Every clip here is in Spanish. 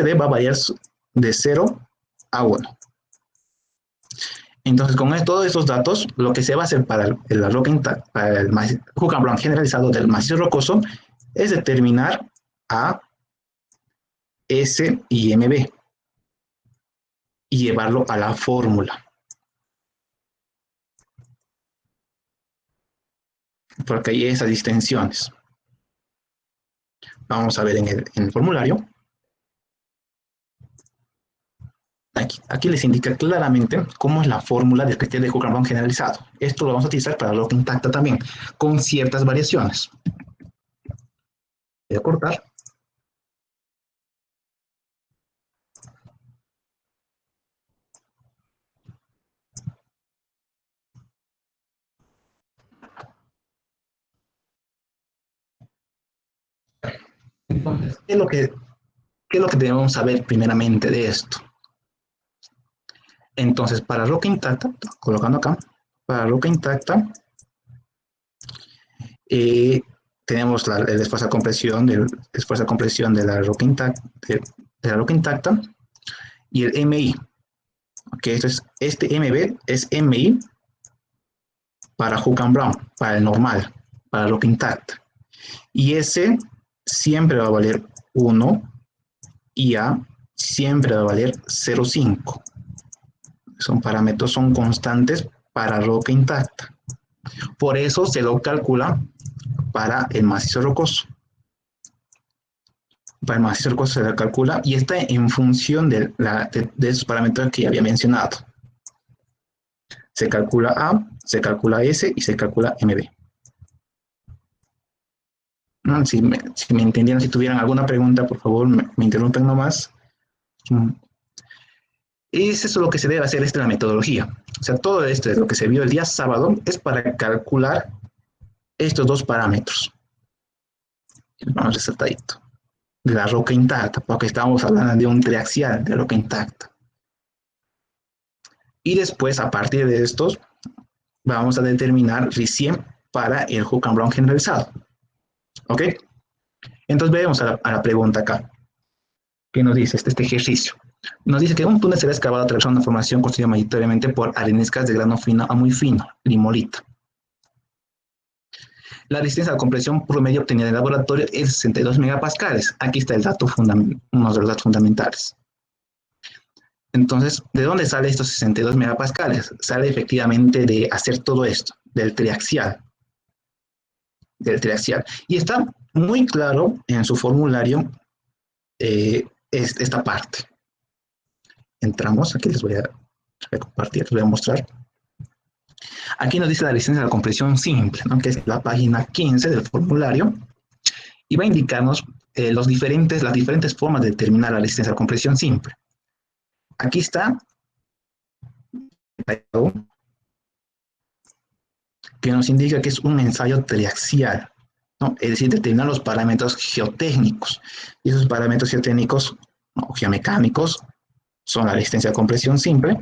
D va a variar de 0 a 1. Entonces, con todos estos datos, lo que se va a hacer para la roca intacta, para el Hook and Brown generalizado del macizo rocoso, es determinar A, S y MB y llevarlo a la fórmula. Porque hay esas distensiones. Vamos a ver en el formulario. Aquí les indica claramente cómo es la fórmula del criterio de Hook and Brown generalizado. Esto lo vamos a utilizar para la roca intacta también, con ciertas variaciones. Voy a cortar. Entonces, ¿qué es lo que debemos saber primeramente de esto? Entonces, para roca intacta, colocando acá, para roca intacta, tenemos el esfuerzo de compresión de la roca intacta, de la roca intacta y el MI. Okay, este MB es MI para Hook and Brown, para el normal, para roca intacta. Y S siempre va a valer 1 y A siempre va a valer 0,5. Son constantes para roca intacta. Por eso se lo calcula para el macizo rocoso. Para el macizo rocoso se lo calcula y está en función de esos parámetros que ya había mencionado. Se calcula A, se calcula S y se calcula MB. Si me entendieron, si tuvieran alguna pregunta, por favor, me interrumpen nomás. Eso es lo que se debe hacer, esta es la metodología. O sea, todo esto es lo que se vio el día sábado, es para calcular estos dos parámetros. Vamos resaltadito. De la roca intacta, porque estamos hablando de un triaxial de roca intacta. Y después, a partir de estos, vamos a determinar recién para el Hook and Brown generalizado. ¿Ok? Entonces, vemos a la pregunta acá. ¿Qué nos dice este ejercicio? Nos dice que un túnel será excavado atravesando una formación construida mayoritariamente por areniscas de grano fino a muy fino, limolita. La resistencia a la compresión promedio obtenida en el laboratorio es 62 megapascales. Aquí está el dato uno de los datos fundamentales. Entonces, ¿de dónde sale estos 62 megapascales? Sale efectivamente de hacer todo esto, del triaxial. Y está muy claro en su formulario esta parte. Entramos, aquí les voy a compartir, les voy a mostrar. Aquí nos dice la resistencia a la compresión simple, ¿no? Que es la página 15 del formulario, y va a indicarnos las diferentes formas de determinar la resistencia a la compresión simple. Aquí está, que nos indica que es un ensayo triaxial, ¿no? Es decir, determinar los parámetros geotécnicos. Y esos parámetros geotécnicos o geomecánicos son la resistencia a compresión simple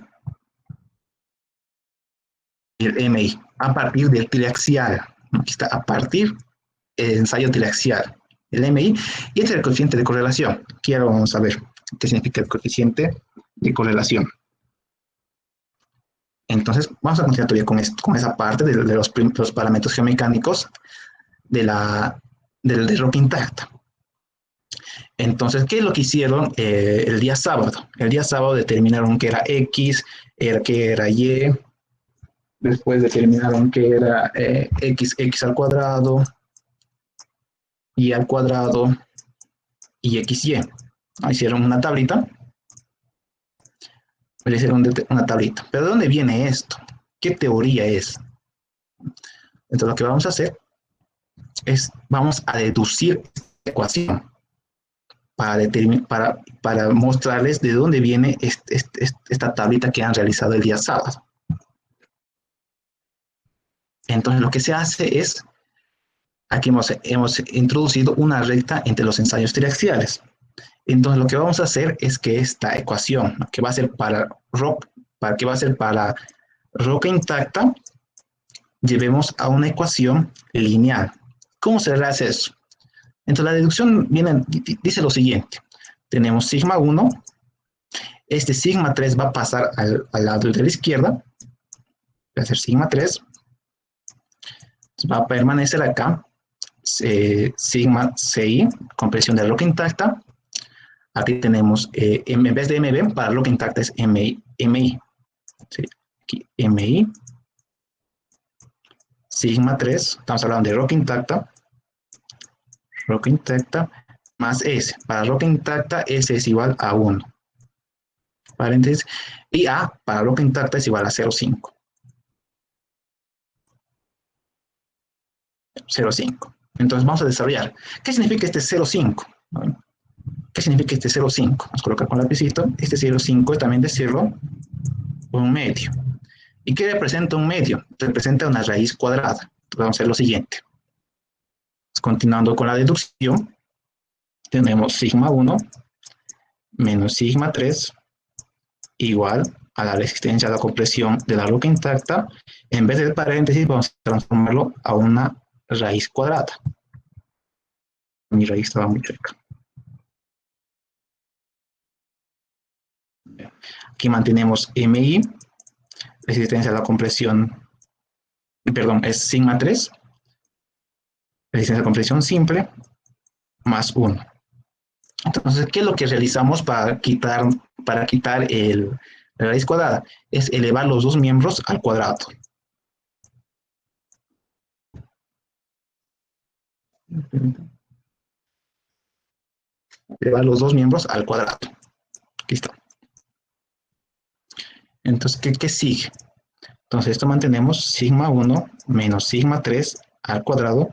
y el MI, a partir del triaxial. Aquí está, a partir del ensayo triaxial, el MI, y este es el coeficiente de correlación. Quiero saber qué significa el coeficiente de correlación. Entonces, vamos a continuar todavía con esa parte de los parámetros geomecánicos de roca intacta. Entonces, ¿qué es lo que hicieron el día sábado? El día sábado determinaron que era X, que era Y, después determinaron que era x al cuadrado, y al cuadrado y xy. Hicieron una tablita. Hicieron una tablita. ¿Pero de dónde viene esto? ¿Qué teoría es? Entonces lo que vamos a hacer es, vamos a deducir esta ecuación para mostrarles de dónde viene esta tablita que han realizado el día sábado. Entonces lo que se hace es, aquí hemos introducido una recta entre los ensayos triaxiales. Entonces lo que vamos a hacer es que esta ecuación, que va a ser para roca intacta, llevemos a una ecuación lineal. ¿Cómo se hace eso? Entonces la deducción dice lo siguiente. tenemos sigma 1, este sigma 3 va a pasar al lado de la izquierda, va a ser sigma 3, va a permanecer acá, sigma CI, compresión de roca intacta. Aquí tenemos, en vez de MB, para roca intacta es MI. ¿Sí? Aquí MI, sigma 3, estamos hablando de roca intacta, más S. Para roca intacta, S es igual a 1. Paréntesis. Y A, para roca intacta, es igual a 0,5. 0,5. Entonces vamos a desarrollar. ¿Qué significa este 0,5? ¿Qué significa este 0,5? Vamos a colocar con lapicito. Este 0,5 es también decirlo un medio. ¿Y qué representa un medio? Representa una raíz cuadrada. Entonces vamos a hacer lo siguiente. Continuando con la deducción, tenemos sigma 1 menos sigma 3 igual a la resistencia a la compresión de la roca intacta. En vez del paréntesis, vamos a transformarlo a una raíz cuadrada. Mi raíz estaba muy cerca. Aquí mantenemos MI, resistencia a la compresión, perdón, es sigma 3, resistencia a la compresión simple, más 1. Entonces, ¿qué es lo que realizamos para quitar la raíz cuadrada? Es elevar los dos miembros al cuadrado. Elevar los dos miembros al cuadrado. Aquí está. Entonces, ¿qué sigue? Entonces, esto mantenemos sigma 1 menos sigma 3 al cuadrado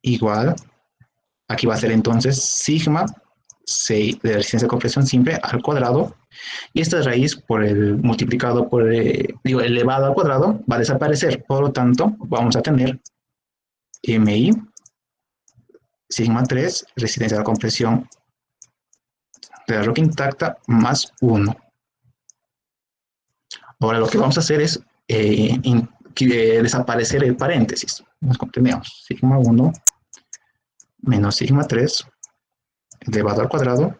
igual, aquí va a ser entonces sigma 6 de la resistencia de compresión simple al cuadrado, y esta raíz por el multiplicado por, elevado al cuadrado va a desaparecer, por lo tanto, vamos a tener MI, sigma 3, resistencia de la compresión de la roca intacta, más 1. Ahora lo que vamos a hacer es desaparecer el paréntesis. Nos tenemos sigma 1 menos sigma 3 elevado al cuadrado,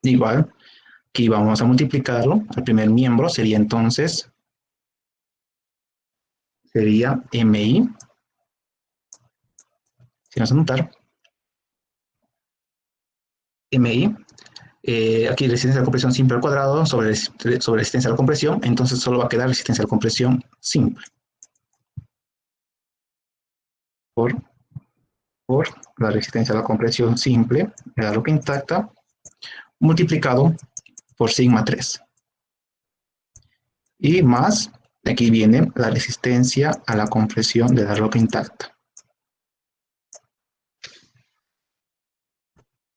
igual, aquí vamos a multiplicarlo, el primer miembro sería entonces, sería MI, si vamos a anotar, MI, aquí resistencia a la compresión simple al cuadrado sobre resistencia a la compresión, entonces solo va a quedar resistencia a la compresión simple. Por la resistencia a la compresión simple de la roca intacta, multiplicado por sigma 3. Y más, aquí viene la resistencia a la compresión de la roca intacta.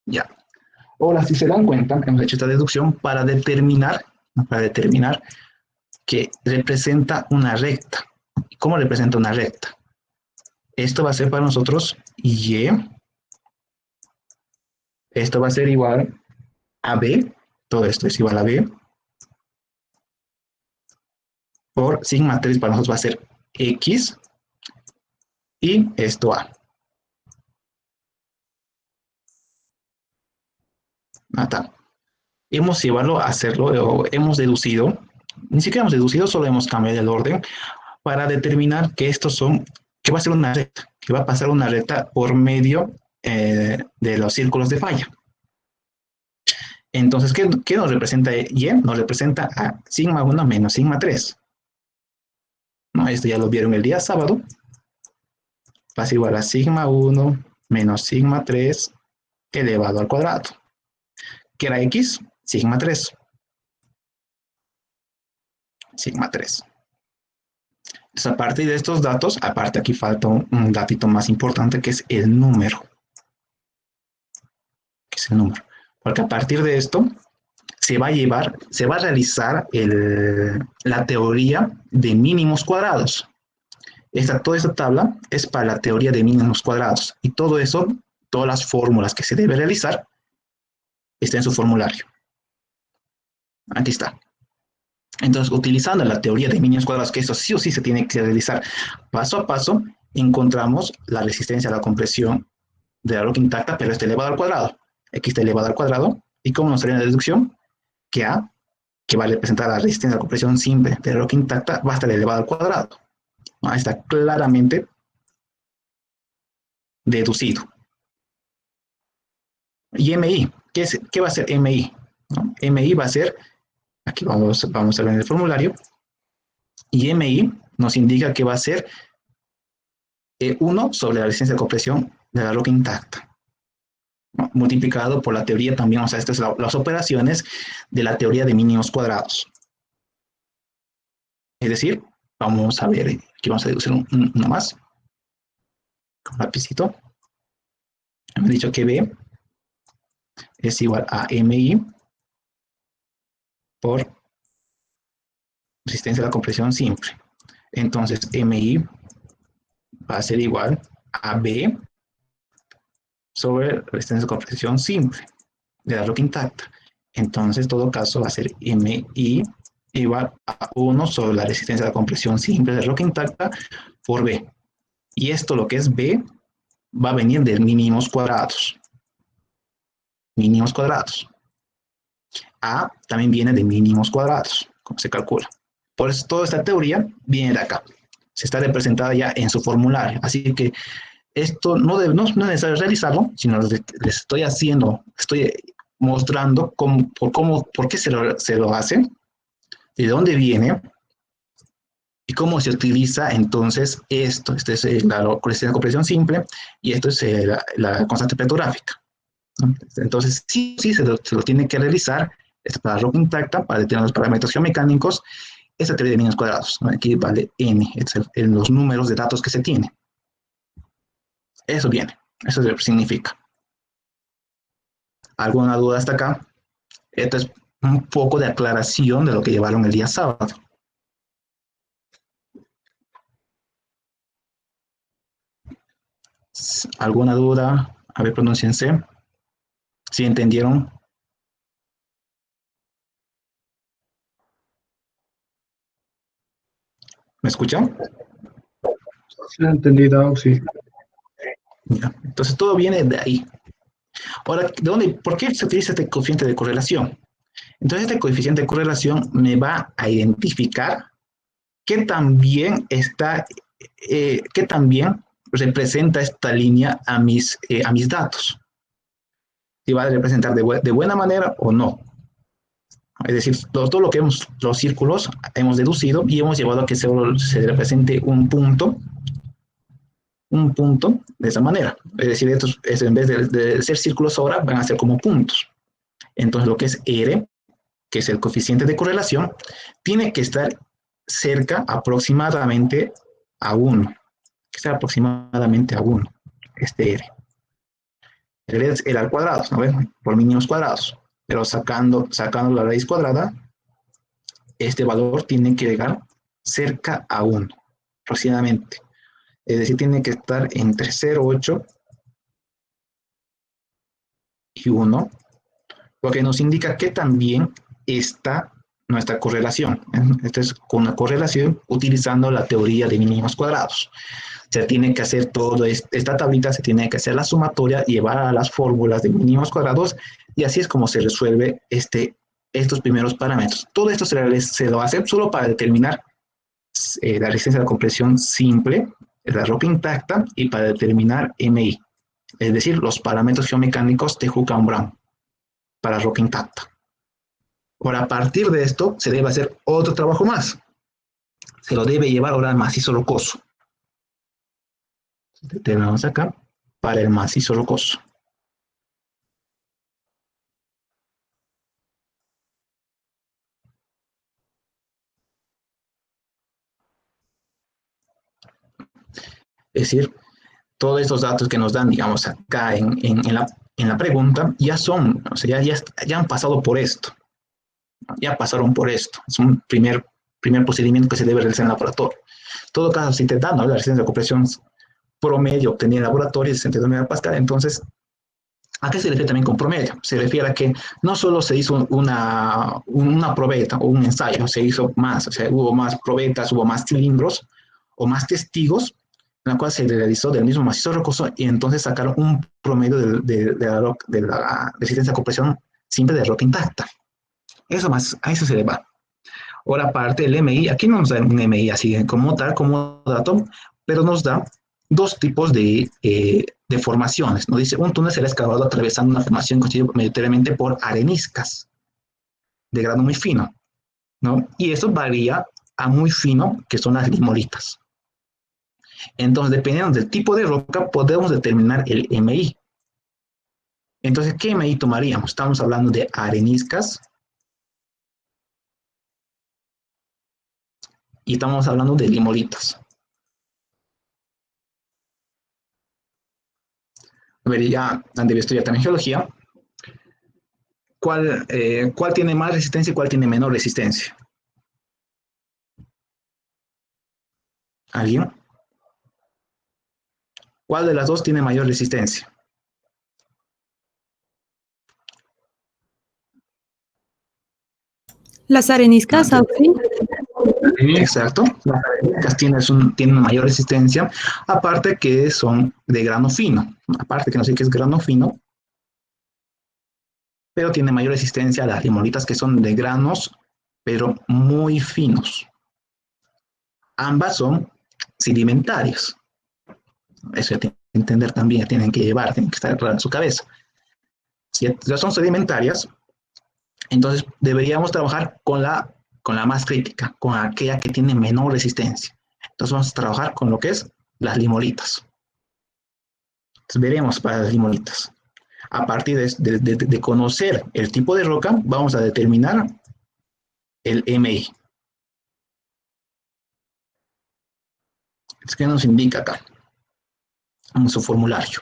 Ya. Ahora, si se dan cuenta, hemos hecho esta deducción para determinar que representa una recta. ¿Cómo representa una recta? Esto va a ser para nosotros Y. Esto va a ser igual a B. Todo esto es igual a B. Por sigma 3 para nosotros va a ser X. Y esto A. Nada. Hemos llevado a hacerlo, o hemos deducido, ni siquiera hemos deducido, solo hemos cambiado el orden para determinar que estos son, que va a ser una recta, que va a pasar una recta por medio de los círculos de falla. Entonces, ¿qué nos representa Y? Nos representa a sigma 1 menos sigma 3. ¿No? Esto ya lo vieron el día sábado. Va a ser igual a sigma 1 menos sigma 3 elevado al cuadrado. ¿Qué era X? Sigma 3. Sigma 3. Entonces, a partir de estos datos, aparte aquí falta un datito más importante que es el número. Que es el número. Porque a partir de esto se va a realizar la teoría de mínimos cuadrados. Toda esta tabla es para la teoría de mínimos cuadrados. Y todo eso, todas las fórmulas que se debe realizar, está en su formulario. Aquí está. Entonces, utilizando la teoría de mínimos cuadrados, que eso sí o sí se tiene que realizar paso a paso, encontramos la resistencia a la compresión de la roca intacta, pero está elevado al cuadrado. X está elevado al cuadrado. ¿Y cómo nos sale la deducción? Que A, que va a representar la resistencia de la compresión simple de la roca intacta, va a estar elevado al cuadrado. Ahí está claramente deducido. Y MI, ¿qué va a ser MI? ¿No? MI va a ser, aquí vamos a ver en el formulario, y MI nos indica que va a ser 1 sobre la resistencia de compresión de la roca intacta, ¿no? Multiplicado por la teoría también, o sea, estas son las operaciones de la teoría de mínimos cuadrados. Es decir, vamos a ver, aquí vamos a deducir uno más, con lapicito. Hemos dicho que B es igual a MI por resistencia de la compresión simple. Entonces, MI va a ser igual a B sobre resistencia de compresión simple de la roca intacta. Entonces, en todo caso, va a ser MI igual a 1 sobre la resistencia de la compresión simple de la roca intacta por B. Y esto, lo que es B, va a venir de mínimos cuadrados. Mínimos cuadrados. A también viene de mínimos cuadrados, como se calcula. Por eso toda esta teoría viene de acá. Se está representada ya en su formulario. Así que esto no es necesario realizarlo, sino les estoy mostrando por qué se lo hace, de dónde viene y cómo se utiliza entonces esto. Esta es la compresión simple y esto es la constante petrográfica. Entonces, sí se lo tiene que realizar. Esto para la roca intacta, para determinar los parámetros geomecánicos, esta teoría de mínimos cuadrados, ¿no? Aquí vale n, en los números de datos que se tiene. Eso viene, eso significa. ¿Alguna duda hasta acá? Esto es un poco de aclaración de lo que llevaron el día sábado. ¿Alguna duda? A ver, pronúnciense. ¿Sí entendieron? ¿Me escuchan? Sí, entendido, sí. Ya. Entonces todo viene de ahí. Ahora, ¿por qué se utiliza este coeficiente de correlación? Entonces este coeficiente de correlación me va a identificar qué también representa esta línea a mis datos. Si va a representar de buena manera o no. Es decir, todo lo que los círculos hemos deducido y hemos llevado a que se represente un punto de esa manera. Es decir, en vez de ser círculos ahora, van a ser como puntos. Entonces, lo que es R, que es el coeficiente de correlación, tiene que estar cerca aproximadamente a 1. Que sea aproximadamente a 1, este R. R es R al cuadrado, ¿no ven? Por mínimos cuadrados. Pero sacando la raíz cuadrada, este valor tiene que llegar cerca a 1, aproximadamente. Es decir, tiene que estar entre 0,8 y 1, lo que nos indica que también está nuestra correlación. Esta es una correlación utilizando la teoría de mínimos cuadrados. Se tiene que hacer toda esta tablita, se tiene que hacer la sumatoria, llevar a las fórmulas de mínimos cuadrados, y así es como se resuelve estos primeros parámetros. Todo esto se lo hace solo para determinar la resistencia de la compresión simple, la roca intacta, y para determinar MI, es decir, los parámetros geomecánicos de Hooke-Brown para roca intacta. Ahora, a partir de esto, se debe hacer otro trabajo más. Se lo debe llevar ahora al macizo rocoso. Tenemos acá para el macizo rocoso. Es decir, todos estos datos que nos dan, digamos, acá en la pregunta, ya son, o sea, ya han pasado por esto. Ya pasaron por esto. Es un primer procedimiento que se debe realizar en el laboratorio. En todo caso, si te dan, ¿no?, la resistencia de compresión promedio obtenida en el laboratorio, 62 megapascal, entonces, ¿a qué se refiere también con promedio? Se refiere a que no solo se hizo una probeta o un ensayo, se hizo más, o sea, hubo más probetas, hubo más cilindros o más testigos en la cual se realizó del mismo macizo rocoso y entonces sacaron un promedio de la resistencia a compresión simple de roca intacta. Eso más, a eso se le va. Ahora, aparte del MI, aquí no nos da un MI así como tal, como dato, pero nos da dos tipos de formaciones. Nos dice, un túnel será excavado atravesando una formación constituida mayoritariamente por areniscas de grano muy fino, ¿no? Y eso varía a muy fino, que son las limolitas. Entonces, dependiendo del tipo de roca, podemos determinar el MI. Entonces, ¿qué MI tomaríamos? Estamos hablando de areniscas y estamos hablando de limolitas. A ver, ya donde estudiar también geología, ¿cuál tiene más resistencia y cuál tiene menor resistencia? ¿Alguien? ¿Cuál de las dos tiene mayor resistencia? Las areniscas, Auxi. Exacto. Las areniscas tienen mayor resistencia, aparte que son de grano fino. Aparte que no sé qué es grano fino, pero tiene mayor resistencia a las limolitas que son de granos, pero muy finos. Ambas son sedimentarias. Eso ya tienen que entender también, tienen que llevar, tienen que estar en su cabeza. Si ya son sedimentarias, entonces deberíamos trabajar con la más crítica, con aquella que tiene menor resistencia. Entonces vamos a trabajar con lo que es las limolitas. Entonces veremos para las limolitas. A partir de conocer el tipo de roca, vamos a determinar el MI. ¿Qué nos indica acá? En su formulario.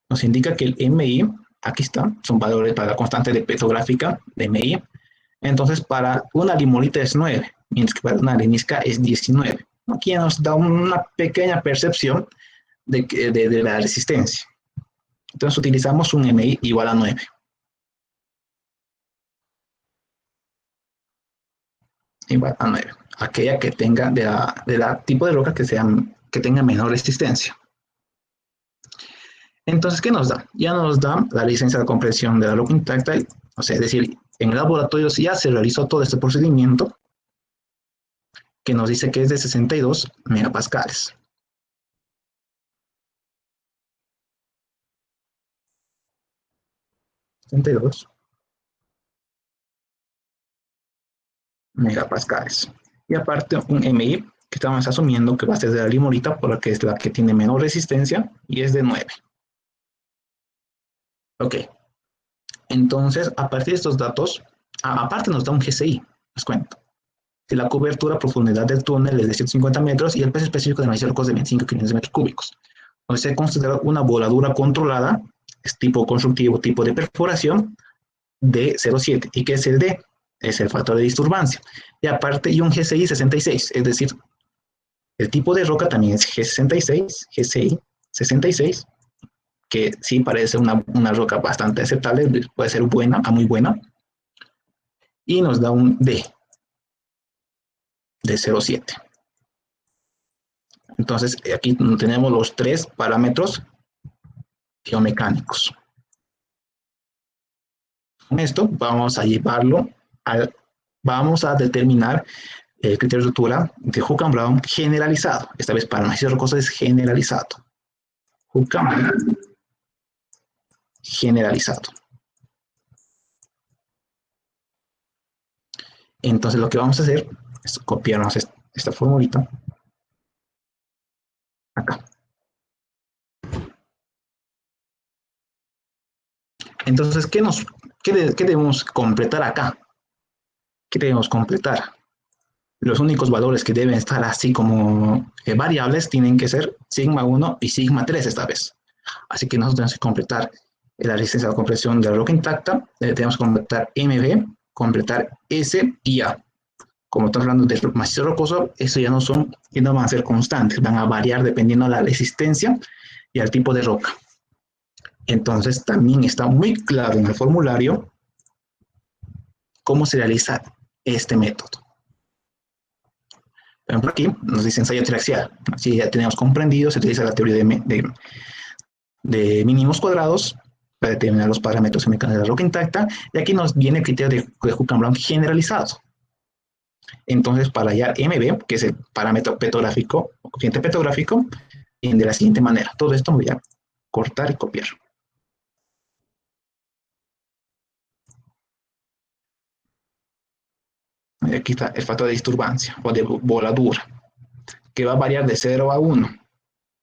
Nos indica que el MI, aquí está, son valores para la constante de petrográfica de MI. Entonces, para una limolita es 9, mientras que para una arenisca es 19. Aquí nos da una pequeña percepción de la resistencia. Entonces, utilizamos un MI igual a 9. Igual a 9. Aquella que tenga de la tipo de roca que tenga menor resistencia. Entonces, ¿qué nos da? Ya nos da la licencia de compresión de la roca intacta, o sea, es decir, en el laboratorio ya se realizó todo este procedimiento que nos dice que es de 62 megapascales. 62 megapascales. Y aparte un MI que estamos asumiendo que va a ser de la limolita porque es la que tiene menor resistencia y es de 9. Ok, entonces a partir de estos datos, aparte nos da un GCI, les cuento. Si la cobertura, profundidad del túnel es de 150 metros y el peso específico de maíz es de 25 kilómetros de metros cúbicos. Donde se considera una voladura controlada, es tipo constructivo, tipo de perforación, de 0,7. ¿Y qué es el D? Es el factor de disturbancia. Y aparte, y un GCI 66, es decir, el tipo de roca también es G66, GCI 66, que sí parece una roca bastante aceptable, puede ser buena a muy buena, y nos da un D de 0,7. Entonces, aquí tenemos los tres parámetros geomecánicos. Con esto vamos a llevarlo vamos a determinar el criterio de ruptura de Hookham-Brown generalizado. Esta vez para macizo rocoso es generalizado. Hookham generalizado. Entonces lo que vamos a hacer es copiarnos esta formulita acá. Entonces, ¿qué debemos completar acá? ¿Qué debemos completar? Los únicos valores que deben estar así como variables tienen que ser sigma 1 y sigma 3 esta vez. Así que nosotros tenemos que completar la resistencia a la compresión de la roca intacta, tenemos que completar MB, completar S y A. Como estamos hablando de macizo rocoso, eso ya no van a ser constantes, van a variar dependiendo de la resistencia y al tipo de roca. Entonces también está muy claro en el formulario cómo se realiza este método. Por ejemplo, aquí nos dice ensayo triaxial. Si ya tenemos comprendido, se utiliza la teoría de mínimos cuadrados para determinar los parámetros mecánicos de la roca intacta. Y aquí nos viene el criterio de Hookham-Brown generalizado. Entonces, para hallar MB, que es el parámetro petrográfico, o coeficiente petrográfico, de la siguiente manera. Todo esto voy a cortar y copiar. Y aquí está el factor de disturbancia o de voladura, que va a variar de 0 a 1.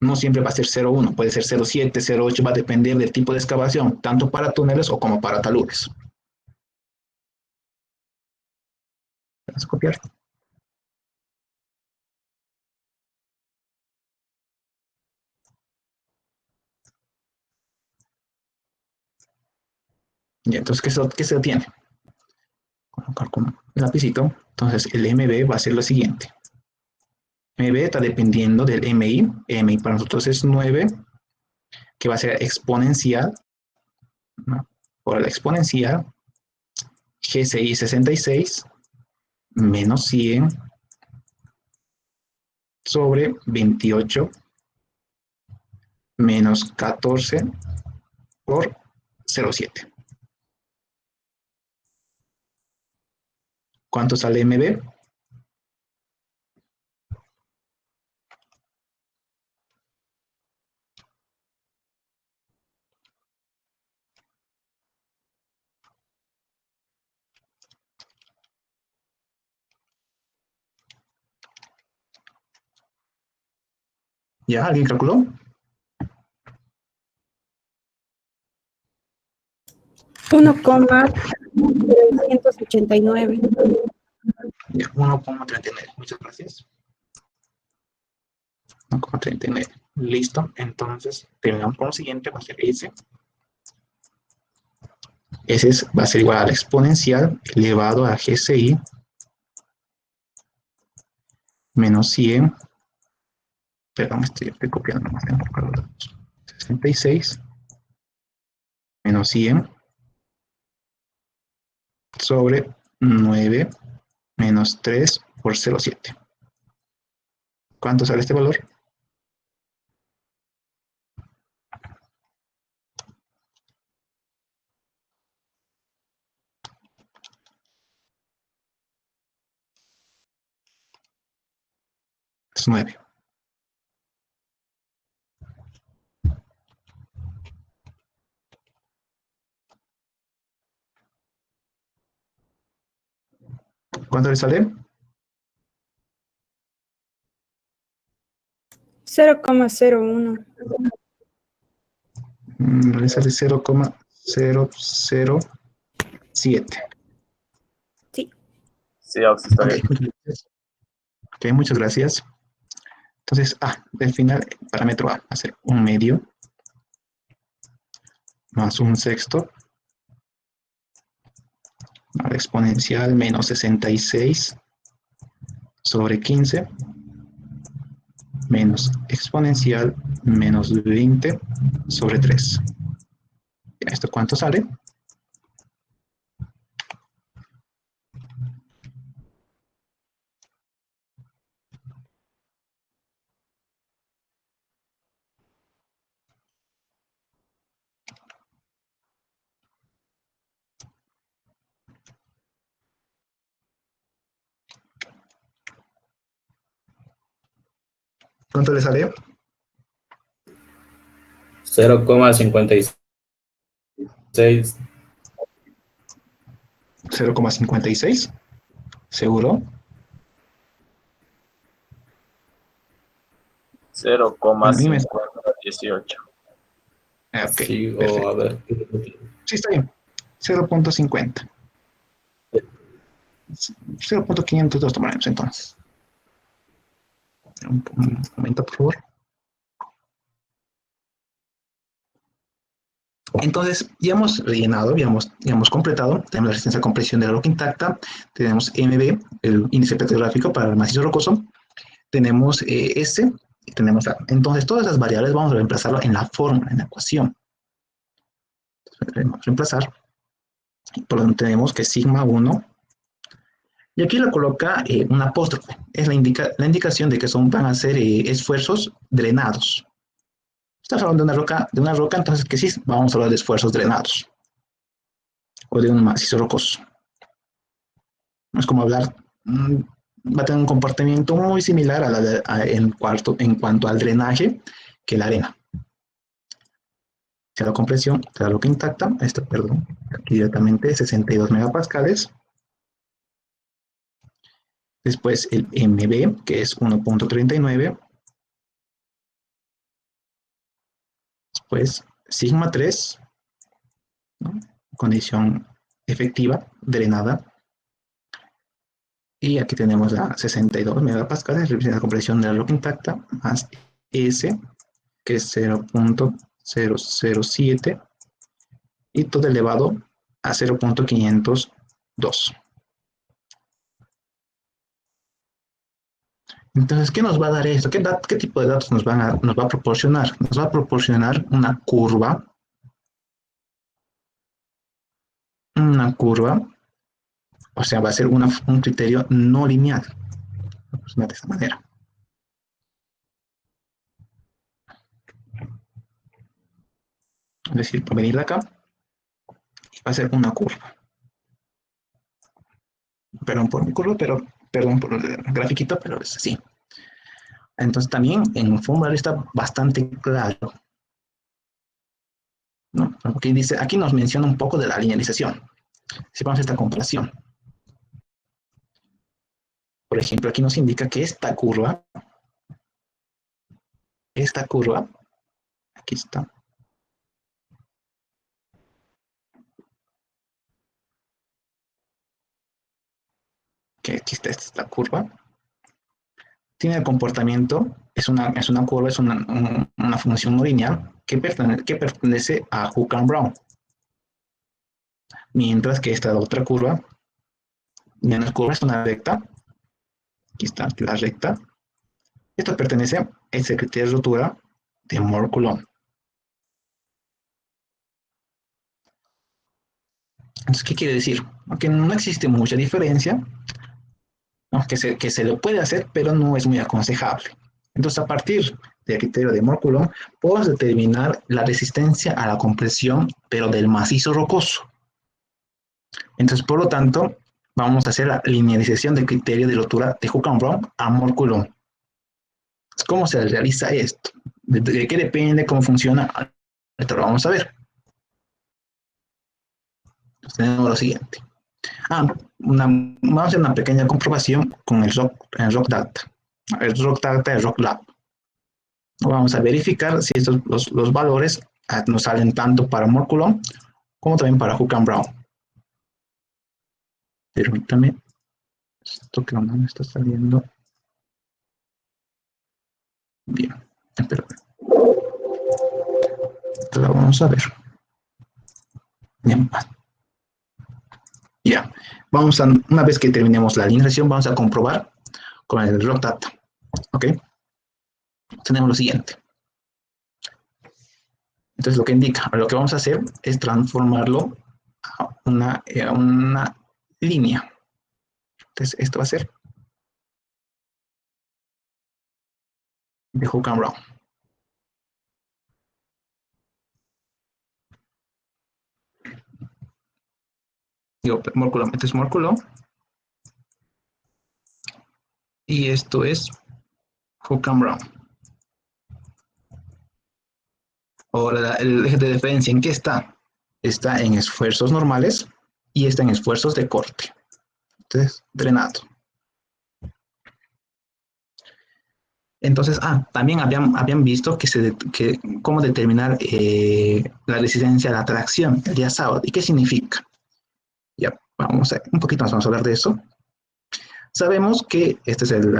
No siempre va a ser 0,1, puede ser 0,7, 0,8, va a depender del tipo de excavación, tanto para túneles o como para taludes. Vamos a copiar. Y entonces, ¿qué se obtiene? Colocar con el lapicito. Entonces, el MB va a ser lo siguiente. MB está dependiendo del MI. MI para nosotros es 9, que va a ser exponencial, ¿no? Por la exponencial, GCI 66 menos 100 sobre 28 menos 14 por 0,7. ¿Cuánto sale MB? ¿Ya? ¿Alguien calculó? 1,389. 1,39. Muchas gracias. 1,39. Listo. Entonces, terminamos con lo siguiente. Va a ser S. S va a ser igual a la exponencial elevado a GCI menos 100. Perdón, estoy copiando más. 66 menos 100 sobre 9 menos 3 por 0,7. ¿Cuánto sale este valor? Es 9. ¿Cuánto le sale? 0,01. Le sale 0,007. Sí. Sí, Aux, está Ok, bien. ok, muchas gracias. Entonces, al final, el parámetro A va a ser 1/2 más 1/6 a la exponencial menos 66 sobre 15 menos exponencial menos 20 sobre 3. ¿Esto cuánto sale? ¿Cuánto le sale? 0,56. 0,56. ¿Seguro? 0,518. Ok, Sí, o perfecto. a ver. Sí, está bien. 0,50. 0,502 tomaremos entonces. Un momento, por favor. Entonces, ya hemos rellenado, ya hemos completado. Tenemos la resistencia a compresión de la roca intacta. Tenemos MB, el índice petrográfico para el macizo rocoso. Tenemos S y tenemos A. Entonces, todas las variables vamos a reemplazarlo en la fórmula, en la ecuación. Entonces, vamos a reemplazar. Por lo tanto, tenemos que sigma 1 Y aquí le coloca un apóstrofe. Es la indicación de que van a ser esfuerzos drenados. Estamos hablando de una roca, entonces que sí, vamos a hablar de esfuerzos drenados. O de un macizo rocoso. Es como hablar, va a tener un comportamiento muy similar en cuanto al drenaje que la arena. La compresión de la roca intacta, perdón, aquí directamente 62 megapascales. Después el MB, que es 1.39. Después sigma 3, ¿no? Condición efectiva, drenada. Y aquí tenemos la 62 megapascales, la compresión de la roca intacta, más S, que es 0.007, y todo elevado a 0.502. Entonces, ¿qué nos va a dar esto? ¿Qué tipo de datos nos va a proporcionar? Nos va a proporcionar una curva, o sea, va a ser un criterio no lineal, de esta manera. Es decir, va a venir de acá y va a ser una curva. Perdón por mi curva, perdón por el grafiquito, pero es así. Entonces también en un formulario está bastante claro, ¿no? Porque dice, aquí nos menciona un poco de la linealización. Si vamos a esta comparación. Por ejemplo, aquí nos indica que esta curva, aquí está, que aquí está esta curva, tiene el comportamiento, es una curva, es una función no lineal que pertenece a Hook and Brown. Mientras que esta otra curva, menos curva, es una recta. Aquí está la recta. Esto pertenece a ese criterio de rotura de Moore-Coulomb. Entonces, ¿qué quiere decir? Aunque no existe mucha diferencia, ¿no? que se lo puede hacer, pero no es muy aconsejable. Entonces, a partir del criterio de Moore-Coulomb, podemos determinar la resistencia a la compresión, pero del macizo rocoso. Entonces, por lo tanto, vamos a hacer la linealización del criterio de rotura de Hook and Brown a Moore-Coulomb. ¿Cómo se realiza esto? ¿De qué depende? ¿Cómo funciona? Esto lo vamos a ver. Entonces, tenemos lo siguiente. Vamos a hacer una pequeña comprobación con el rock data. El rock data, el rock lab. Vamos a verificar si los valores nos salen tanto para Moore-Coulomb como también para Hook and Brown. Permítame. Esto que no me está saliendo. Bien. Espera. Esto lo vamos a ver. Bien. Ya. Una vez que terminemos la linealización, vamos a comprobar con el rock data. ¿Ok? Tenemos lo siguiente. Entonces, lo que vamos a hacer es transformarlo a una línea. Entonces, esto va a ser de Hook and Brown. Digo, Moore-Coulomb. Este es Moore-Coulomb. Y esto es Hook and Brown. Ahora, el eje de diferencia, ¿en qué está? Está en esfuerzos normales y está en esfuerzos de corte. Entonces, drenado. Entonces, también habían visto cómo determinar la resistencia a la tracción el día sábado. ¿Y qué significa? Ya, un poquito más vamos a hablar de eso. Sabemos que este es el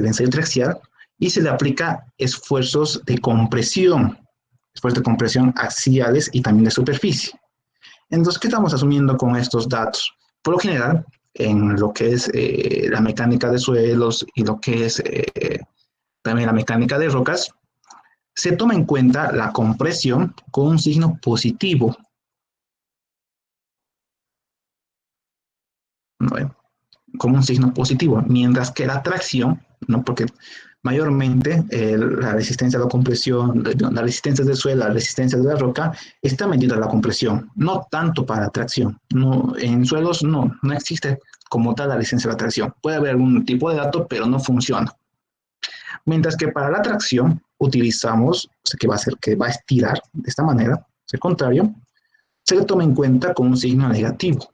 ensayo triaxial y se le aplica esfuerzos de compresión axiales y también de superficie. Entonces, ¿qué estamos asumiendo con estos datos? Por lo general, en lo que es la mecánica de suelos y lo que es también la mecánica de rocas, se toma en cuenta la compresión con un signo positivo. ¿No? como un signo positivo, mientras que la tracción, ¿no? Porque mayormente la resistencia a la compresión, la resistencia del suelo, la resistencia de la roca, está medida la compresión, no tanto para la tracción. No, en suelos no existe como tal la resistencia a la tracción. Puede haber algún tipo de dato, pero no funciona. Mientras que para la tracción utilizamos, o sea, que va a estirar de esta manera, al contrario, se le toma en cuenta con un signo negativo.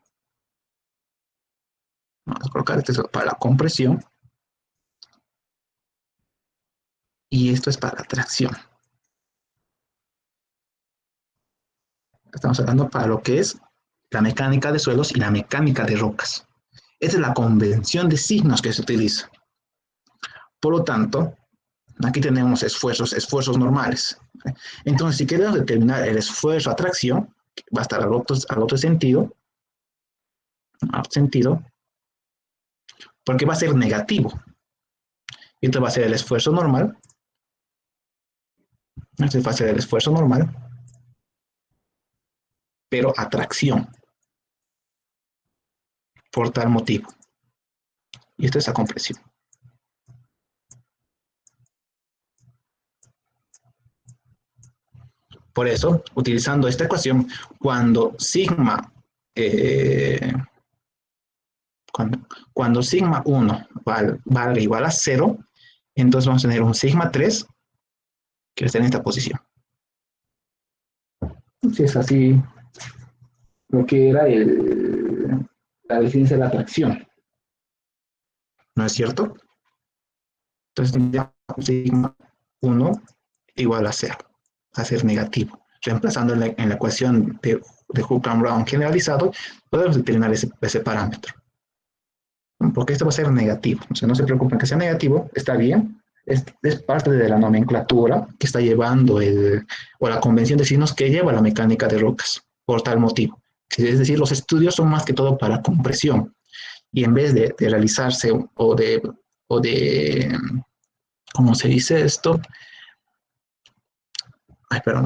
Vamos a colocar esto para la compresión y esto es para la tracción. Estamos hablando para lo que es la mecánica de suelos y la mecánica de rocas. Esa es la convención de signos que se utiliza. Por lo tanto, aquí tenemos esfuerzos normales. Entonces, si queremos determinar el esfuerzo a tracción, va a estar al otro sentido, porque va a ser negativo. Esto va a ser el esfuerzo normal. Este va a ser el esfuerzo normal, pero a tracción, por tal motivo. Y esto es la compresión. Por eso, utilizando esta ecuación, cuando sigma, cuando sigma 1 valga igual a 0, entonces vamos a tener un sigma 3 que está en esta posición. Si es así, lo que era la resistencia de la tracción. ¿No es cierto? Entonces tendríamos sigma 1 igual a 0, a ser negativo. Reemplazando en la ecuación de Hooke-Brown generalizado, podemos determinar ese parámetro. Porque esto va a ser negativo. O sea, no se preocupen que sea negativo, está bien. Es parte de la nomenclatura que está llevando o la convención de signos que lleva la mecánica de rocas, por tal motivo. Es decir, los estudios son más que todo para compresión. Y en vez de realizarse o de, ¿cómo se dice esto?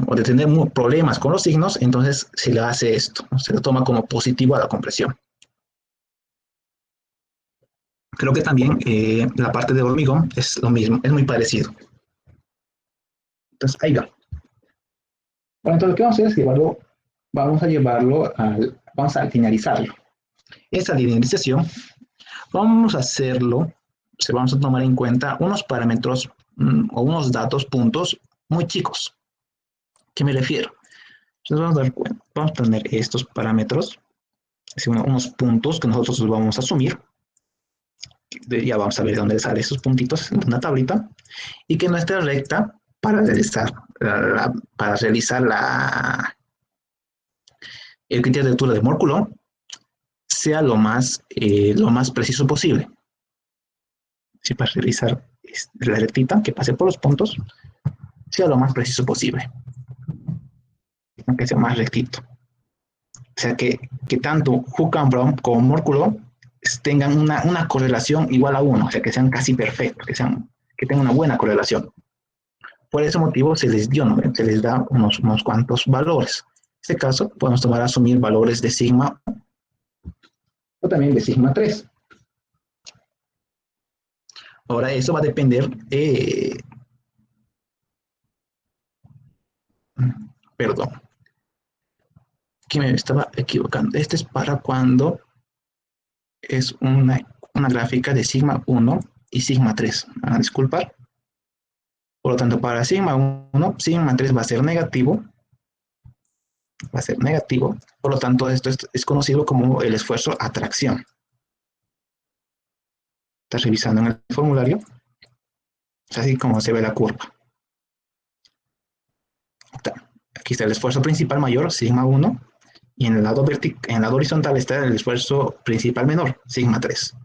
O de tener problemas con los signos, entonces se le hace esto, se le toma como positivo a la compresión. Creo que también la parte de hormigón es lo mismo, es muy parecido. Entonces, ahí va. Bueno, entonces lo que vamos a hacer es llevarlo, vamos a linearizarlo. Esta linearización, vamos a hacerlo, vamos a tomar en cuenta unos parámetros o unos datos, puntos muy chicos. ¿Qué me refiero? Entonces vamos a tener estos parámetros, unos puntos que nosotros vamos a asumir. Ya vamos a ver de dónde salen esos puntitos en una tablita, y que nuestra recta para realizar el criterio de altura de Moore-Coulomb sea lo más preciso posible. Si para realizar la rectita que pase por los puntos sea lo más preciso posible, aunque sea más rectito. O sea, que tanto Hooke-Brown como Moore-Coulomb tengan una correlación igual a 1, o sea, que sean casi perfectos, que tengan una buena correlación. Por ese motivo se les da unos cuantos valores. En este caso, podemos asumir valores de sigma o también de sigma 3. Ahora, eso va a depender, perdón, que me estaba equivocando. Este es para cuando es una gráfica de sigma 1 y sigma 3. Van a disculpar. Por lo tanto, para sigma 1, sigma 3 va a ser negativo. Por lo tanto, esto es conocido como el esfuerzo a tracción. Estás revisando en el formulario. Es así como se ve la curva. Aquí está el esfuerzo principal mayor, sigma 1, y en el lado horizontal está el esfuerzo principal menor, sigma 3.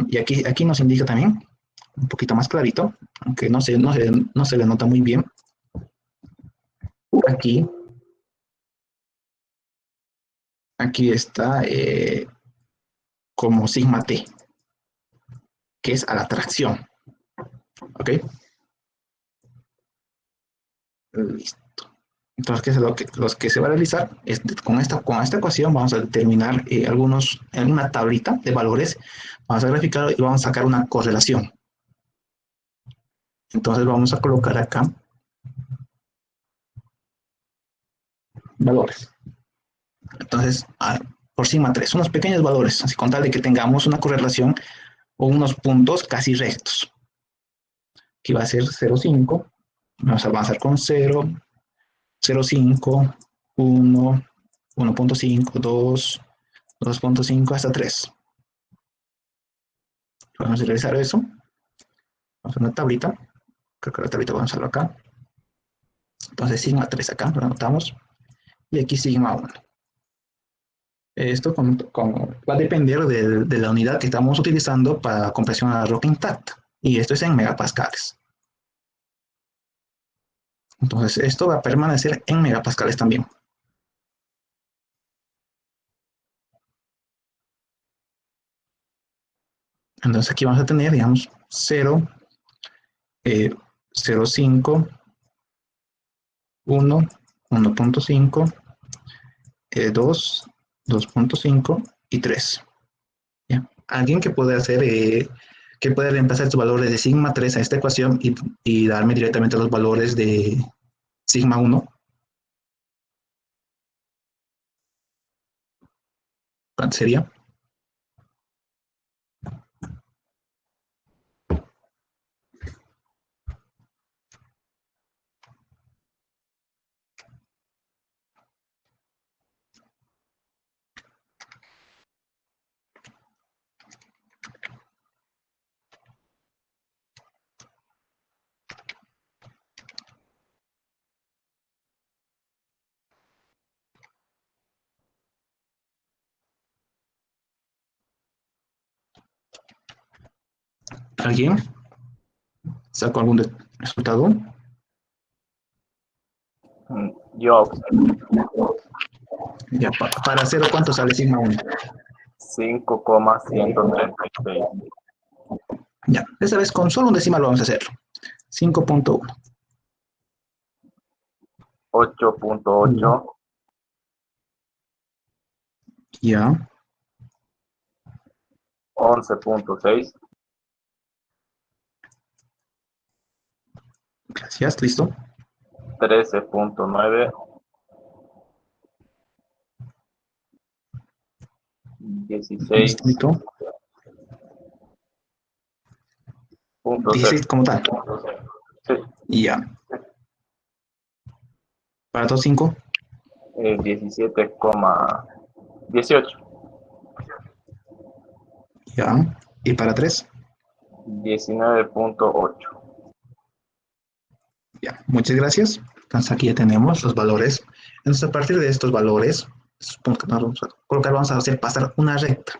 Y aquí nos indica también, un poquito más clarito, aunque no se le nota muy bien. Aquí está como sigma t, que es a la tracción. ¿Ok? Listo. Entonces, ¿qué es los que se va a realizar? Con esta ecuación vamos a determinar en una tablita de valores, vamos a graficar y vamos a sacar una correlación. Entonces vamos a colocar acá valores. Entonces, por sigma 3, unos pequeños valores, así con tal de que tengamos una correlación o unos puntos casi rectos. Aquí va a ser 0,5, vamos a avanzar con 0, 0,5, 1, 1.5, 2, 2.5 hasta 3. Vamos a realizar eso. Vamos a hacer una tablita. Creo que la tablita vamos a hacerlo acá. Entonces, sigma 3 acá, lo anotamos. Y aquí sigma 1. Esto va a depender de la unidad que estamos utilizando para compresión a la roca intacta. Y esto es en megapascales. Entonces, esto va a permanecer en megapascales también. Entonces, aquí vamos a tener, digamos, 0, 0,5, 1, 1.5, 2, 2.5 y 3. ¿Ya? Alguien que puede hacer, que puede reemplazar estos valores de sigma 3 a esta ecuación y darme directamente los valores de sigma 1. ¿Cuánto sería? ¿Alguien? ¿Sacó algún resultado? Yo, Ya, para 0, ¿cuánto sale sigma 1? 5,136. Ya, esta vez con solo un decimal vamos a hacerlo. 5.1. 8.8, Ya, 11.6, gracias, listo. 13.9, 16.0, Listo. 16 como tal. sí, Ya. Para todos 5. 17,18, Ya. Y para 3. 19.8. Ya. Muchas gracias. Entonces aquí ya tenemos los valores. Entonces a partir de estos valores, supongo que vamos a colocar, vamos a hacer pasar una recta.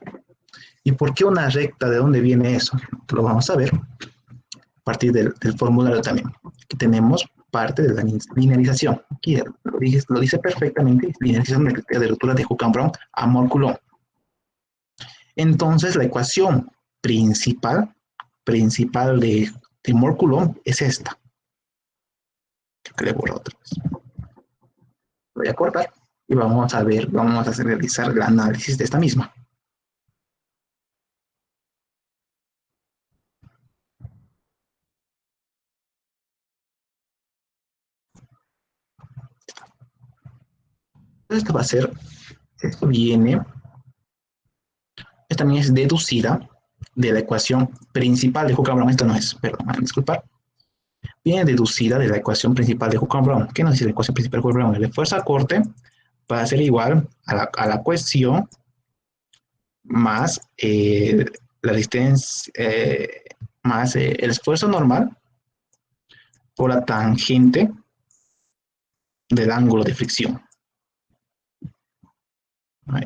¿Y por qué una recta? ¿De dónde viene eso? Lo vamos a ver a partir del formulario también. Aquí tenemos parte de la linealización. Aquí lo dice perfectamente, linealización de ruptura de Hookham-Brown a Mohr-Coulomb. Entonces la ecuación principal de Mohr-Coulomb es esta. Creo que le borro otra vez. Lo voy a cortar y vamos a ver, vamos a realizar el análisis de esta misma. Esto va a ser, esto viene, esta también es deducida de la ecuación principal de Hookham-Brown. Esto no es, perdón, disculpar. Viene deducida de la ecuación principal de Hookham-Brown. ¿Qué nos dice la ecuación principal de Hookham-Brown? El esfuerzo a corte va a ser igual a la cuestión más la distancia, más el esfuerzo normal por la tangente del ángulo de fricción.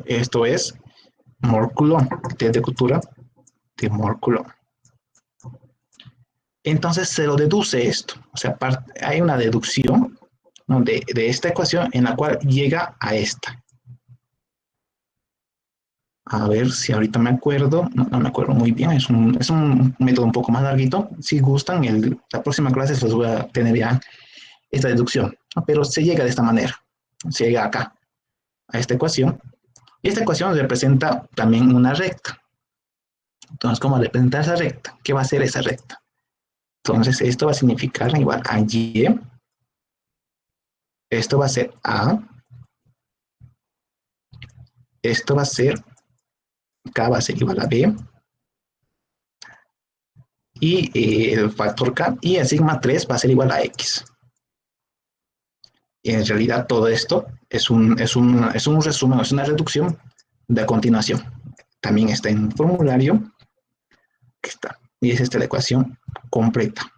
Esto es Mohr-Coulomb, test de costura de Mohr-Coulomb. Entonces se lo deduce esto. O sea, hay una deducción, ¿no?, de esta ecuación en la cual llega a esta. A ver si ahorita me acuerdo. No me acuerdo muy bien. Es un método un poco más larguito. Si gustan, la próxima clase los voy a tener ya esta deducción, ¿no? Pero se llega de esta manera, se llega acá, a esta ecuación. Y esta ecuación representa también una recta. Entonces, ¿cómo representar esa recta? ¿Qué va a ser esa recta? Entonces, esto va a significar igual a y, esto va a ser a, esto va a ser, k va a ser igual a b, y el factor k, y el sigma 3 va a ser igual a x. Y en realidad todo esto es un resumen, es una reducción de continuación. También está en el formulario, que está, y es esta la ecuación completa.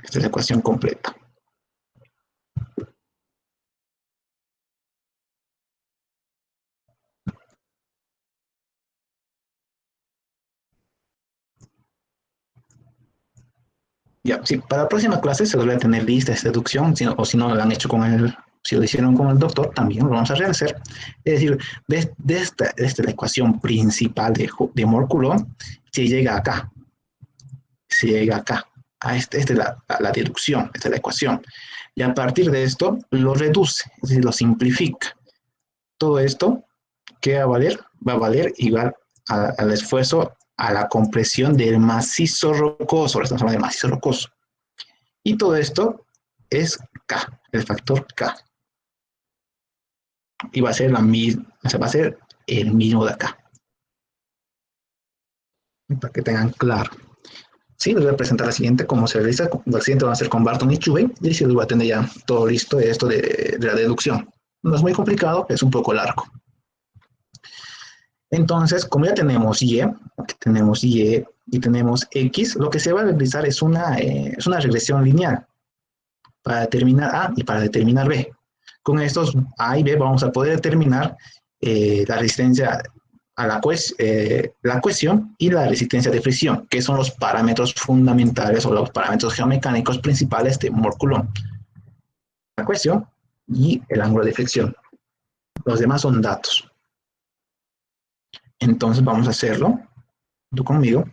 Esta es la ecuación completa. Ya, sí, para la próxima clase se debe tener lista esta deducción, o si no lo han hecho con el, si lo hicieron con el doctor, también lo vamos a rehacer. Es decir, de esta la ecuación principal de Moore-Coulomb, se llega acá, a esta es la deducción, esta es la ecuación. Y a partir de esto lo reduce, es decir, lo simplifica. Todo esto, ¿qué va a valer? Va a valer igual al esfuerzo, a la compresión del macizo rocoso. Ahora estamos hablando de macizo rocoso. Y todo esto es K, el factor K. Y va a ser la misma, o sea, va a ser el mismo de acá. Para que tengan claro. Sí, les voy a presentar la siguiente, cómo se realiza. La siguiente va a ser con Barton y Chubey. Y si les voy a tener ya todo listo de esto de la deducción. No es muy complicado, es un poco largo. Entonces, como ya tenemos y y tenemos x, lo que se va a realizar es una regresión lineal para determinar A y para determinar B. Con estos A y B vamos a poder determinar la resistencia a la cohesión y la resistencia de fricción, que son los parámetros fundamentales o los parámetros geomecánicos principales de Moore-Coulomb. La cohesión y el ángulo de fricción. Los demás son datos. Entonces vamos a hacerlo. Tú conmigo.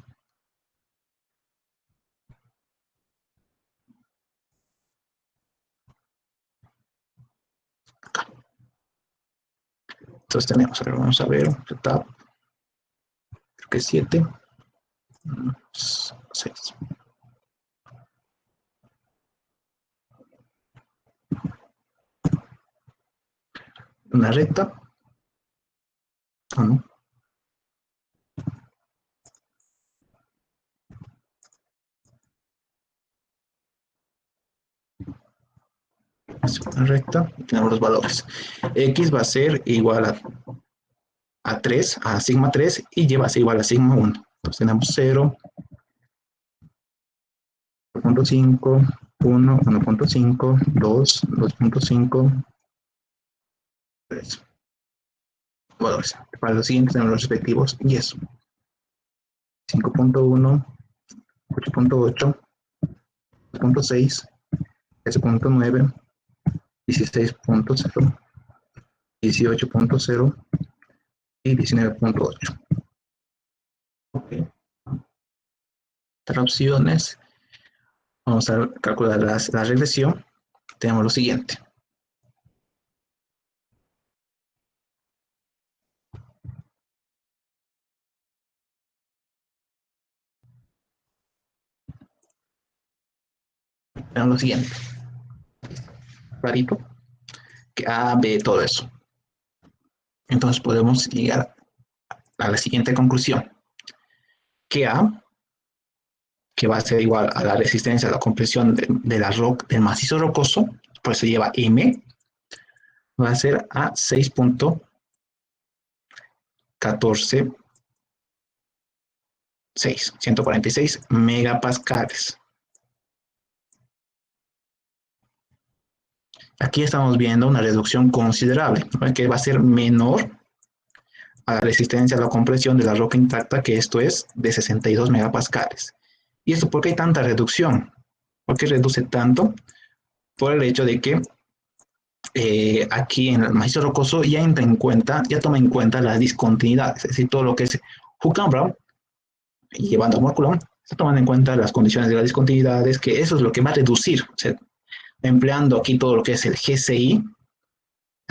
Acá. Entonces tenemos, vamos a ver, setup. Creo que es 7. 6. Una recta. ¿O no? Es una recta. Tenemos los valores. X va a ser igual a 3, a sigma 3, y y va a ser igual a sigma 1. Entonces tenemos 0, 0.5, 1, 1.5, 2, 2.5, 3. Valores. Para los siguientes tenemos los respectivos y eso. 5.1, 8.8, 2.6, 13.9, 16.0, 18.0 y 19.8. Okay. Estas opciones. Vamos a calcular la regresión. Tenemos lo siguiente. Tenemos lo siguiente. Clarito. Que A, B, todo eso. Entonces podemos llegar a la siguiente conclusión. Que A, que va a ser igual a la resistencia a la compresión del macizo rocoso, por eso lleva M, va a ser a 146 megapascales. Aquí estamos viendo una reducción considerable, ¿no? Que va a ser menor a la resistencia a la compresión de la roca intacta, que esto es de 62 megapascales. ¿Y esto por qué hay tanta reducción? ¿Por qué reduce tanto? Por el hecho de que aquí en el macizo rocoso ya toma en cuenta la discontinuidad, es decir, todo lo que es Hook and Brown, y llevando a Moore-Coulomb, está tomando en cuenta las condiciones de las discontinuidades, que eso es lo que va a reducir, o sea, empleando aquí todo lo que es el GCI,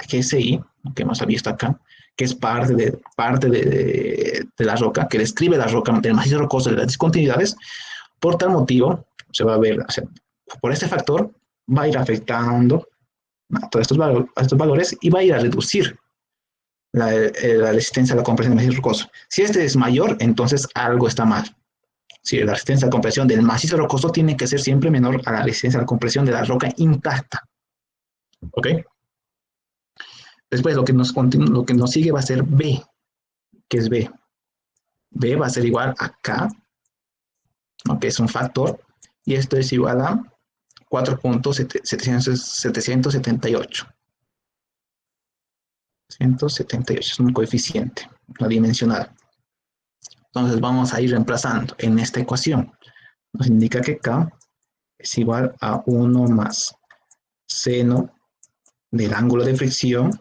que hemos visto acá, que es parte de la roca, que describe la roca del macizo rocoso de las discontinuidades. Por tal motivo, se va a ver, o sea, por este factor, va a ir afectando a todos estos valores y va a ir a reducir la resistencia a la compresión del macizo rocoso. Si este es mayor, entonces algo está mal. Si la resistencia a la compresión del macizo rocoso tiene que ser siempre menor a la resistencia a la compresión de la roca intacta. ¿Ok? Después lo que nos sigue va a ser B. ¿Qué es B? B va a ser igual a K, ¿no? Que es un factor, y esto es igual a 4.778. 178 es un coeficiente, una dimensional. Entonces vamos a ir reemplazando en esta ecuación. Nos indica que K es igual a 1 más seno del ángulo de fricción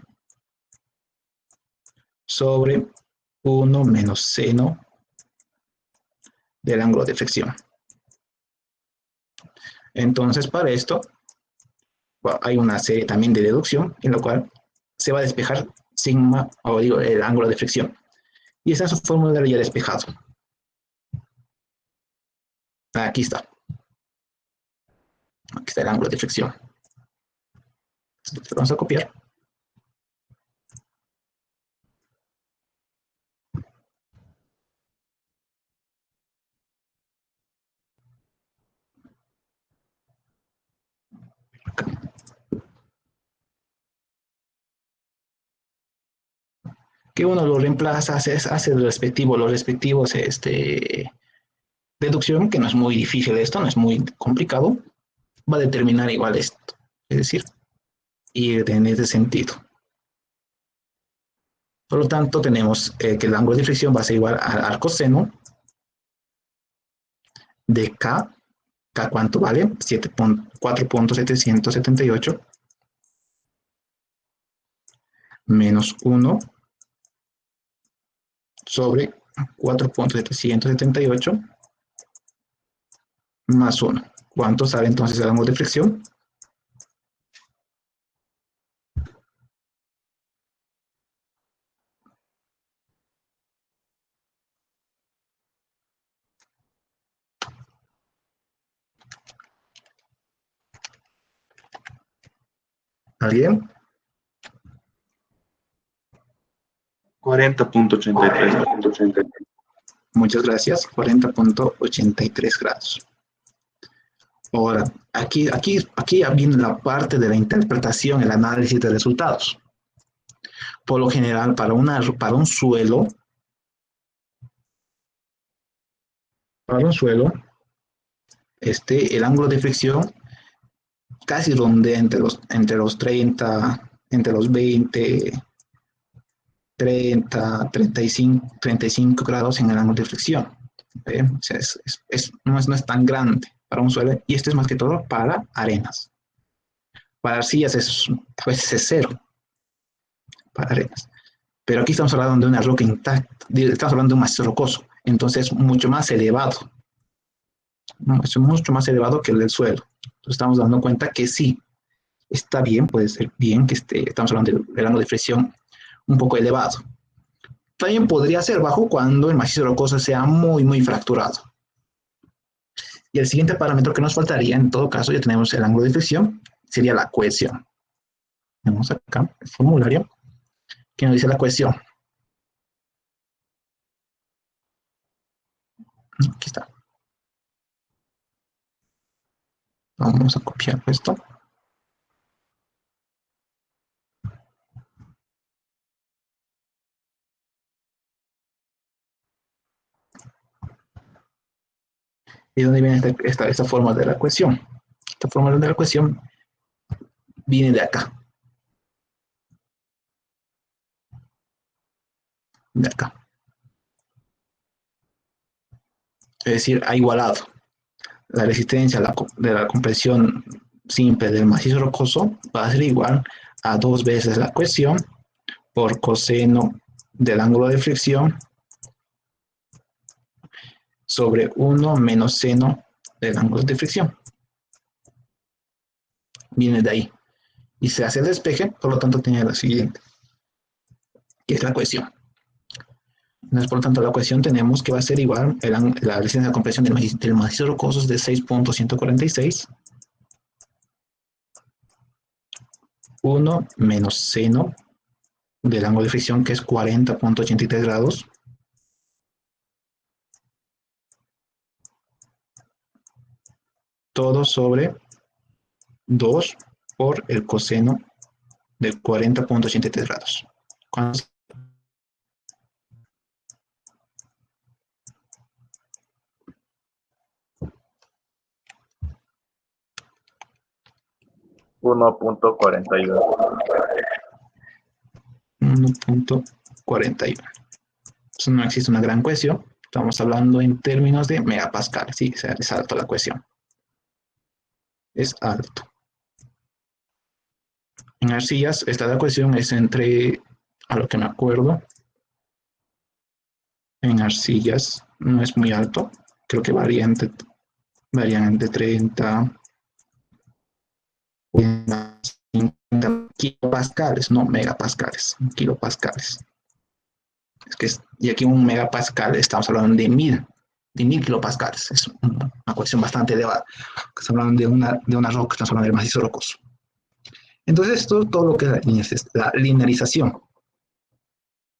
sobre 1 menos seno del ángulo de fricción. Entonces, para esto, bueno, hay una serie también de deducción en la cual se va a despejar sigma, o digo, el ángulo de fricción. Y esa es su fórmula ya despejado. Aquí está. Aquí está el ángulo de fricción. Entonces, vamos a copiar. Que uno lo reemplaza, hace los respectivos deducción, que no es muy difícil esto, no es muy complicado, va a determinar igual esto, es decir, ir en ese sentido. Por lo tanto, tenemos que el ángulo de fricción va a ser igual al coseno de K. ¿K cuánto vale? 4.778 menos 1 sobre 4.778 más 1. ¿Cuánto sale entonces el ángulo de fricción? ¿Alguien? 40.83. Muchas gracias. 40.83 grados. Ahora, aquí ya viene la parte de la interpretación, el análisis de resultados. Por lo general, para un suelo, el ángulo de fricción casi rondea entre los 30, entre los 20, 30, 35 grados en el ángulo de fricción. O sea, no es tan grande para un suelo, y esto es más que todo para arenas. Para arcillas a veces es cero, para arenas. Pero aquí estamos hablando de una roca intacta, estamos hablando de un macizo rocoso, entonces es mucho más elevado. Es mucho más elevado que el del suelo. Entonces estamos dando cuenta que sí, está bien, puede ser bien que estamos hablando del ángulo de fricción un poco elevado. También podría ser bajo cuando el macizo rocoso sea muy, muy fracturado. Y el siguiente parámetro que nos faltaría, en todo caso, ya tenemos el ángulo de fricción, sería la cohesión. Tenemos acá el formulario que nos dice la cohesión. Aquí está. Vamos a copiar esto. ¿Y dónde viene esta forma de la cohesión? Esta forma de la cohesión viene de acá. De acá. Es decir, ha igualado la resistencia de la compresión simple del macizo rocoso, va a ser igual a 2 veces la cohesión por coseno del ángulo de fricción sobre 1 menos seno del ángulo de fricción. Viene de ahí. Y se hace el despeje, por lo tanto tiene la siguiente, que es la cohesión. Entonces, por lo tanto, la cohesión tenemos que va a ser igual la resistencia de compresión del macizo rocoso es de 6.146, 1 menos seno del ángulo de fricción, que es 40.83 grados, todo sobre 2 por el coseno de 40.83 grados. ¿Cuánto? Uno punto 41. 1.41. Entonces no existe una gran cohesión. Estamos hablando en términos de megapascales. Sí, es alto la cohesión. Es alto. En arcillas, esta cohesión es entre, a lo que me acuerdo, en arcillas no es muy alto. Creo que varían entre 30 y 50 kilopascales, no megapascales, kilopascales. Y aquí un megapascal estamos hablando de 1000 kilopascales. Es una cohesión bastante elevada. Estamos hablando de una roca, estamos hablando del macizo rocoso. Entonces, todo lo que es la linearización.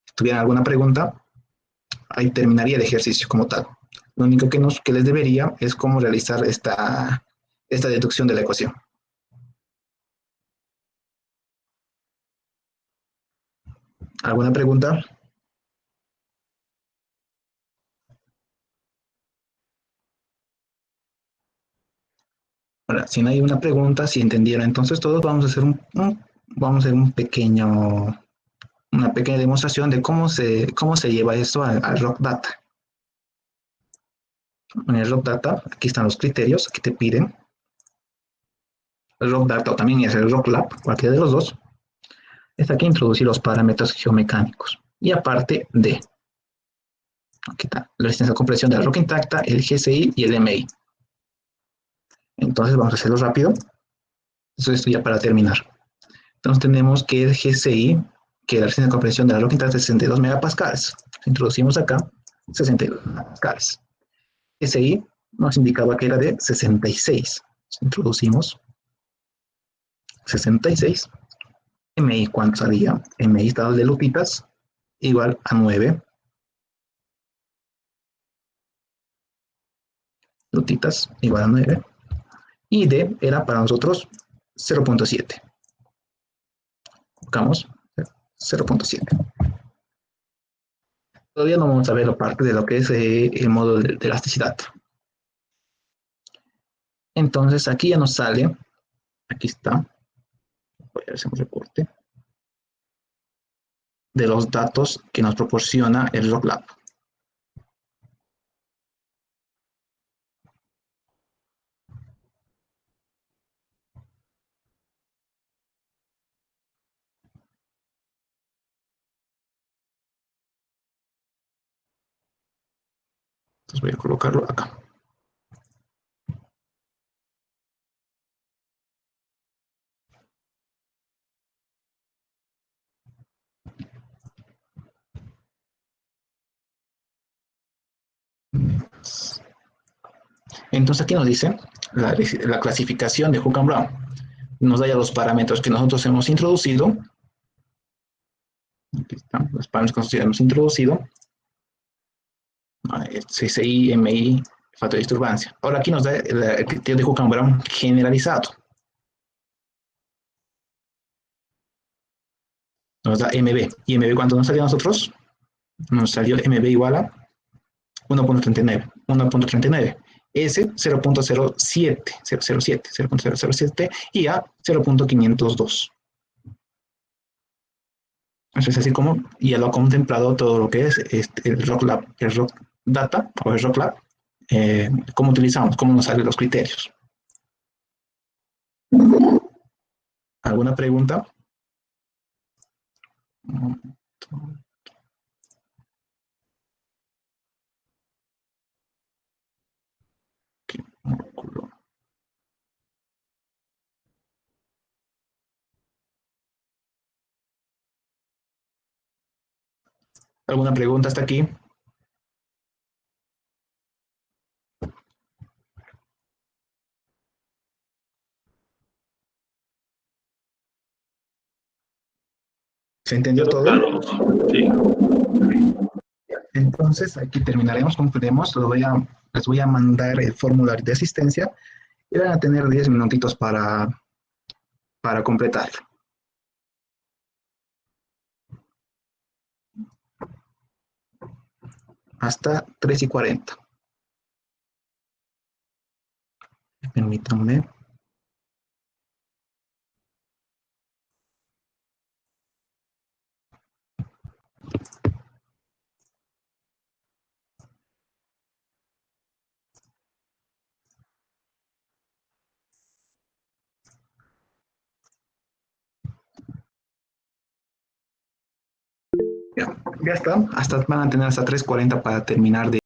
Si tuvieran alguna pregunta, ahí terminaría el ejercicio como tal. Lo único que les debería es cómo realizar esta deducción de la ecuación. ¿Alguna pregunta? Ahora, si no hay una pregunta, si entendieron entonces todos, vamos a hacer una pequeña demostración de cómo se lleva esto al Rock Data. En el Rock Data, aquí están los criterios que te piden. El Rock Data o también es el Rock Lab, cualquiera de los dos. Es aquí introducir los parámetros geomecánicos. Y aparte de, aquí está, la resistencia de compresión de la roca intacta, el GCI y el MI. Entonces vamos a hacerlo rápido. Eso es ya para terminar. Entonces tenemos que el GCI, que la resistencia de compresión de la roca intacta es 62 megapascales. Introducimos acá 62 megapascales. GCI nos indicaba que era de 66. Introducimos 66. MI, ¿cuánto salía? MI estado de lutitas igual a 9. Lutitas igual a 9. Y D era para nosotros 0.7. Buscamos 0.7. Todavía no vamos a ver la parte de lo que es el modo de elasticidad. Entonces aquí ya nos sale, aquí está, voy a hacer un recorte, de los datos que nos proporciona el RockLab. Entonces voy a colocarlo acá. Entonces aquí nos dice la clasificación de Hook and Brown. Nos da ya los parámetros que nosotros hemos introducido. Aquí están los parámetros que nosotros hemos introducido. CCI, MI, factor de disturbancia. Ahora aquí nos da el criterio de Hook and Brown generalizado. Nos da MB. ¿Y MB cuánto nos salió a nosotros? Nos salió MB igual a 1.39. 1.39. S 0.07, 0.007 y A 0.502. Eso es así como ya lo ha contemplado todo lo que es el Rock Data o el Rock Lab. ¿Cómo utilizamos? ¿Cómo nos salen los criterios? ¿Alguna pregunta? Un momento. ¿Alguna pregunta hasta aquí? ¿Se entendió todo? Claro, sí. Entonces, aquí terminaremos, concluiremos. Les voy a mandar el formulario de asistencia y van a tener 10 minutitos para completarlo. Hasta 3:40. Permítanme. Ya está. Van a tener hasta 3:40 para terminar de